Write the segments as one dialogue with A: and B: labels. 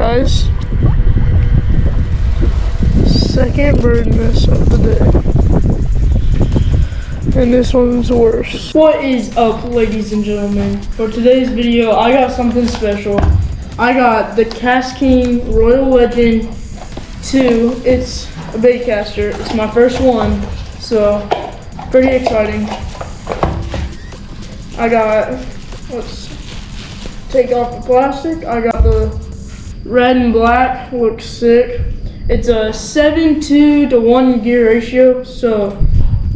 A: guys. Second bird nest of the day. And this one's worse. What is up, ladies and gentlemen? For today's video, I got something special. I got the Cast King Royal Legend 2. It's a baitcaster. It's my first one, so pretty exciting. I got, let's take off the plastic. I got the red and black, looks sick. It's a 7:2 to 1 gear ratio, so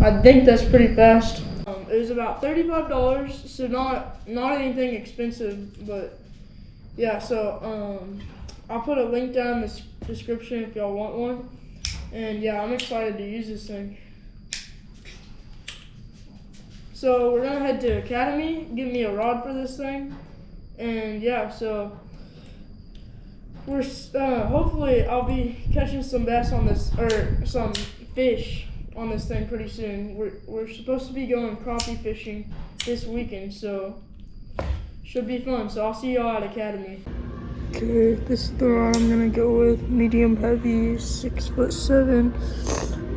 A: I think that's pretty fast. It was about $35, so not anything expensive, but yeah. So I'll put a link down in the description if y'all want one. And yeah, I'm excited to use this thing. So we're gonna head to Academy, get me a rod for this thing, and yeah. So we're hopefully I'll be catching some bass on this, or some fish on this thing pretty soon. We're supposed to be going crappie fishing this weekend, so should be fun. So I'll see y'all at Academy. Okay, this is the rod I'm gonna go with. Medium heavy, 6'7",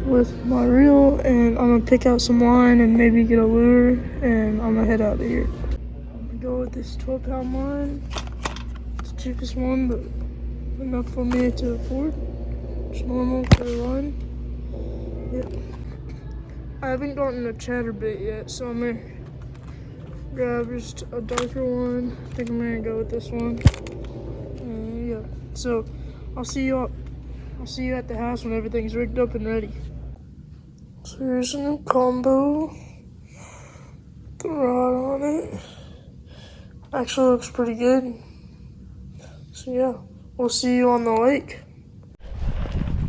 A: with my reel, and I'm gonna pick out some line and maybe get a lure, and I'm gonna head out of here. I'm gonna go with this 12-pound line. It's the cheapest one, but enough for me to afford. It's normal for the line. Yep. I haven't gotten a chatterbait yet, so I'm gonna grab just a darker one. I think I'm gonna go with this one. Yeah. So I'll see you at the house when everything's rigged up and ready. So here's a new combo. The rod on it. Actually looks pretty good. So yeah, we'll see you on the lake.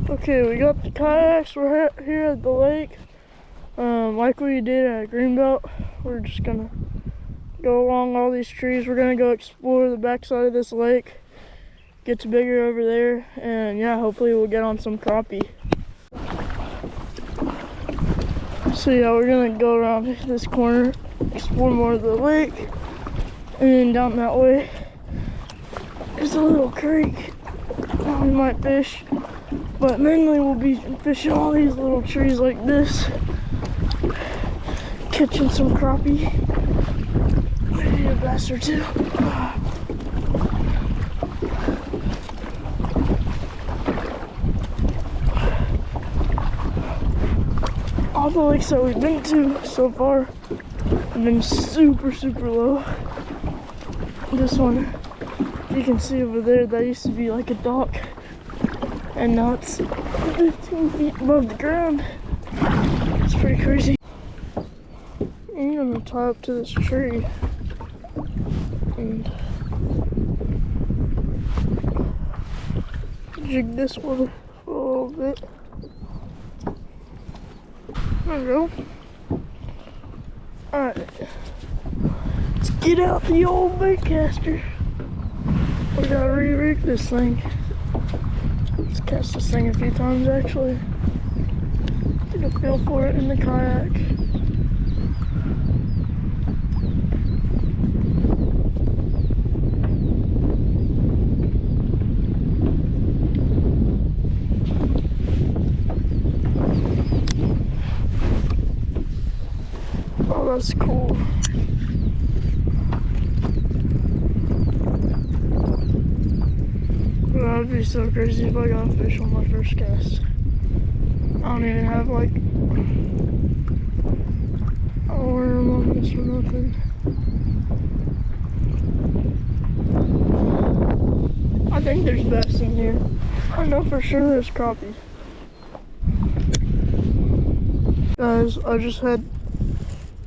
A: Okay, we got the kayaks. We're here at the lake. Like we did at Greenbelt, we're just gonna go along all these trees. We're gonna go explore the backside of this lake. Gets bigger over there, and yeah, hopefully we'll get on some crappie. So yeah, we're gonna go around this corner, explore more of the lake, and then down that way there's a little creek. We might fish, but mainly we'll be fishing all these little trees like this, catching some crappie, maybe a bass or two. All the lakes that we've been to so far have been super low. This one, you can see over there, that used to be like a dock, and now it's 15 feet above the ground. It's pretty crazy. I'm gonna tie up to this tree and jig this one for a little bit. There we go. Alright, let's get out the old baitcaster. We gotta re-rig this thing. Let's cast this thing a few times actually. Get a feel for it in the kayak. Oh, that's cool. That would be so crazy if I got a fish on my first cast. I don't even have like a worm on this or nothing. I think there's bass in here. I know for sure there's crappie. Guys, I just had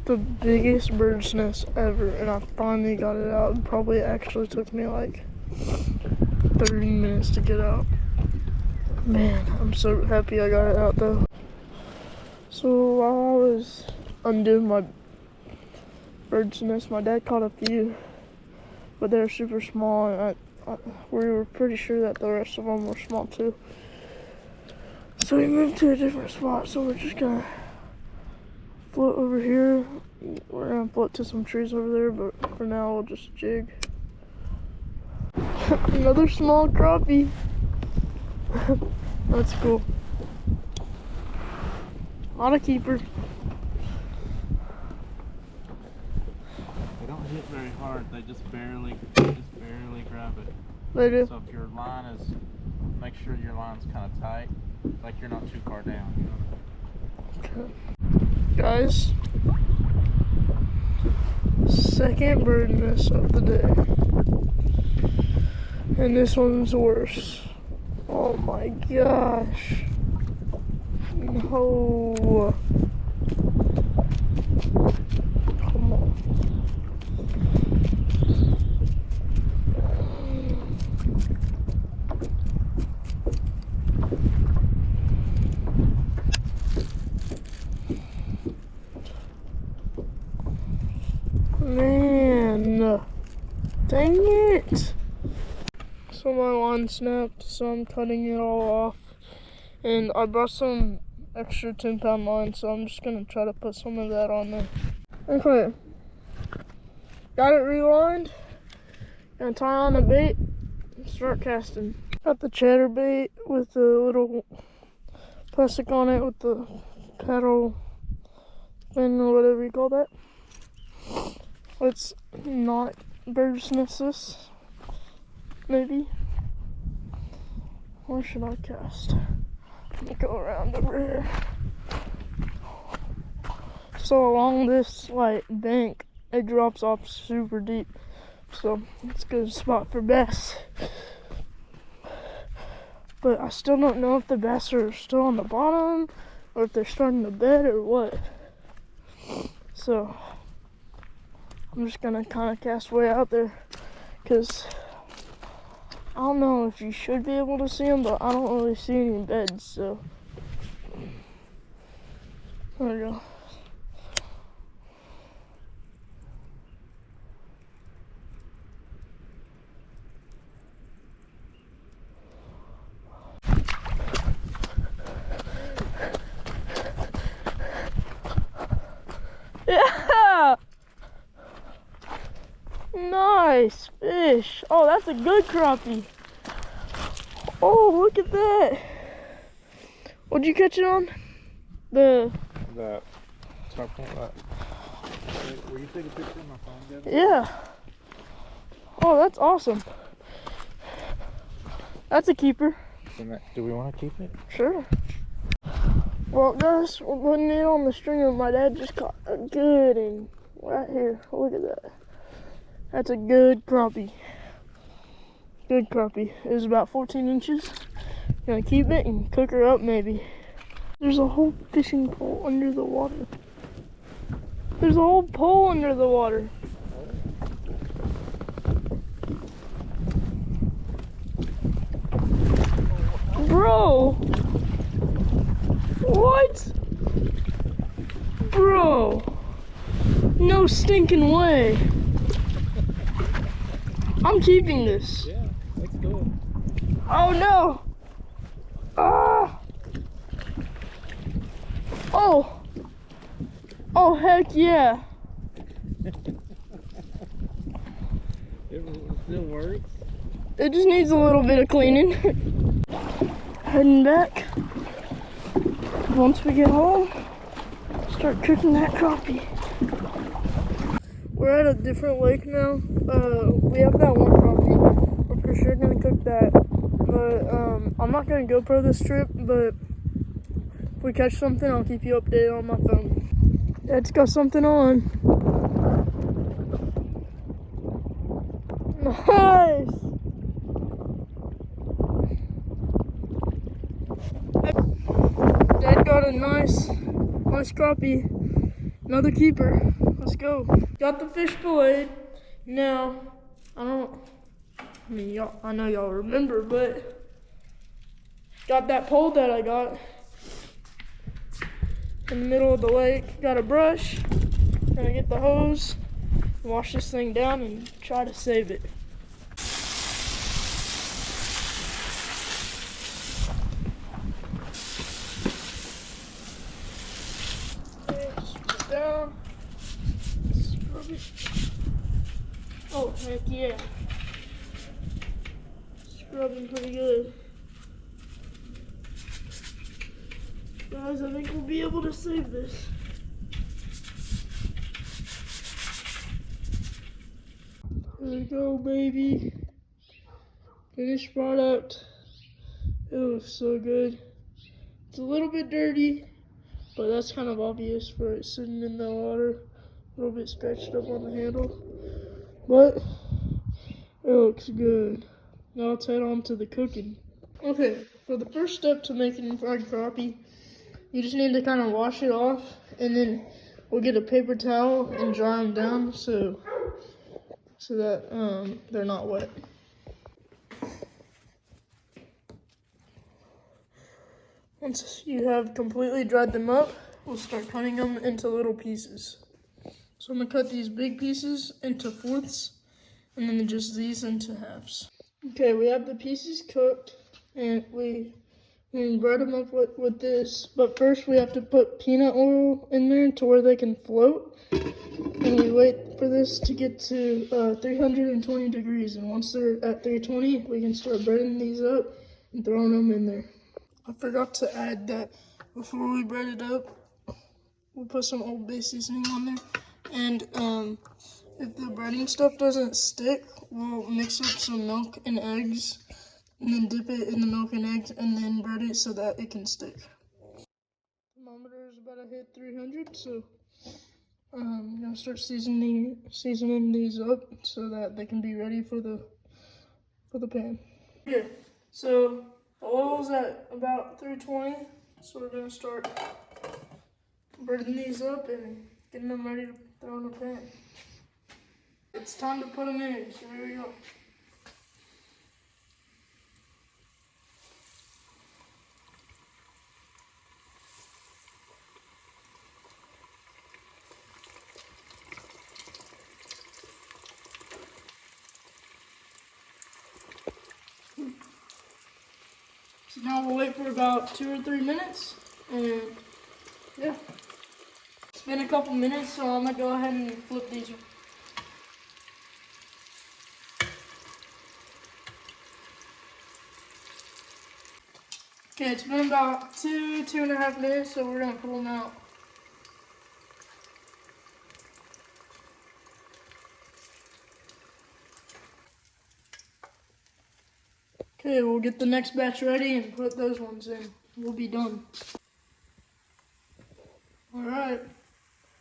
A: the biggest bird's nest ever, and I finally got it out. It probably actually took me like 30 minutes to get out. Man, I'm so happy I got it out though. So while I was undoing my bird's nest, my dad caught a few, but they're super small, and we were pretty sure that the rest of them were small too. So we moved to a different spot, so we're just gonna float over here. We're gonna float to some trees over there, but for now we'll just jig. Another small crappie. That's cool. Not a keeper.
B: They don't hit very hard. They just barely grab it.
A: They do.
B: So if your line is, make sure your line's kind of tight, like you're not too far down. You know?
A: Guys, second bird miss of the day, and this one's worse. Oh my gosh. No. Come on. Man. Dang it. So my line snapped, so I'm cutting it all off. And I brought some extra 10-pound line, so I'm just gonna try to put some of that on there. Okay. Got it relined. Gonna tie on the bait and start casting. Got the chatter bait with the little plastic on it with the paddle fin or whatever you call that. It's not bird's nessus. Maybe. Where should I cast? Let me go around over here. So along this like bank, it drops off super deep. So it's a good spot for bass. But I still don't know if the bass are still on the bottom or if they're starting to bed or what. So I'm just gonna kind of cast way out there because I don't know if you should be able to see them, but I don't really see any beds, so there we go. Yeah! Nice fish. Oh, that's a good crappie. Oh, look at that. What'd you catch it on?
B: That top one. Were you taking a picture of my phone, Devin?
A: Yeah. Oh, that's awesome. That's a keeper.
B: Do we want to keep it?
A: Sure. Well, guys, we're putting it on the stringer. My dad just caught a good one right here. Look at that. That's a good crappie. Good crappie. It was about 14 inches. Gonna keep it and cook her up maybe. There's a whole fishing pole under the water. There's a whole pole under the water. Bro! What? Bro! No stinking way. I'm keeping this.
B: Yeah, that's cool.
A: Oh no! Ah! Oh! Oh heck yeah!
B: It still works.
A: It just needs a little bit of cleaning. Heading back. Once we get home, start cooking that crappie. We're at a different lake now. We have that one crappie. We're for sure gonna cook that. But I'm not gonna GoPro this trip, but if we catch something, I'll keep you updated on my phone. Dad's got something on. Nice! Dad got a nice crappie. Another keeper. Let's go. Got the fish filleted. Now, I know y'all remember, but got that pole that I got in the middle of the lake. Got a brush. Gonna get the hose, wash this thing down, and try to save it. Down. Scrub it. Oh heck yeah. rubbing pretty good. Guys, I think we'll be able to save this. There we go, baby. Finished product. It looks so good. It's a little bit dirty, but that's kind of obvious for it sitting in the water. A little bit scratched up on the handle, but it looks good. Now let's head on to the cooking. Okay, for the first step to making fried crappie, you just need to kind of wash it off, and then we'll get a paper towel and dry them down so that they're not wet. Once you have completely dried them up, we'll start cutting them into little pieces. So I'm gonna cut these big pieces into fourths, and then just these into halves. Okay, we have the pieces cooked, and we bread them up with this. But first we have to put peanut oil in there to where they can float. And we wait for this to get to 320 degrees. And once they're at 320, we can start breading these up and throwing them in there. I forgot to add that before we bread it up, we'll put some Old Bay seasoning on there. And if the breading stuff doesn't stick, we'll mix up some milk and eggs and then dip it in the milk and eggs and then bread it so that it can stick. Thermometer is about to hit 300, so I'm gonna start seasoning these up so that they can be ready for the pan. Okay, so the oil's at about 320, so we're gonna start breading these up and getting them ready to throw in the pan. It's time to put them in, so here we go. So now we'll wait for about 2 or 3 minutes, and yeah. It's been a couple minutes, so I'm gonna go ahead and flip these. Okay, it's been about 2.5 minutes, so we're gonna pull them out. Okay, we'll get the next batch ready and put those ones in. We'll be done. Alright,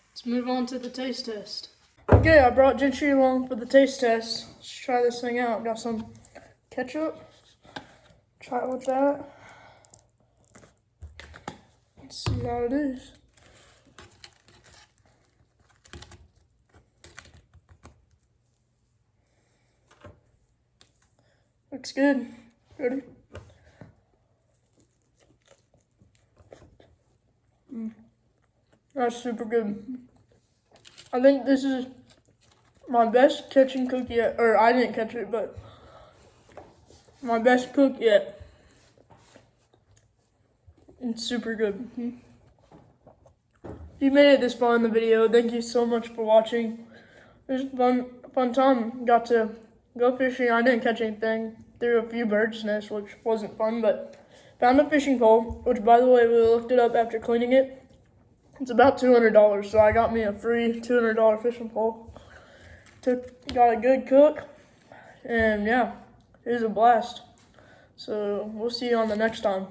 A: let's move on to the taste test. Okay, I brought Gentry along for the taste test. Let's try this thing out. Got some ketchup. Try it with that. Let's see how it is. Looks good. Ready? That's super good. I think this is my best catching cook yet. Or I didn't catch it, but my best cook yet. It's super good. If you made it this far in the video, thank you so much for watching. It was a fun time. Got to go fishing. I didn't catch anything. Threw a few birds' nests, which wasn't fun, but found a fishing pole, which, by the way, we looked it up after cleaning it. It's about $200, so I got me a free $200 fishing pole. Got a good cook, and yeah, it was a blast. So we'll see you on the next time.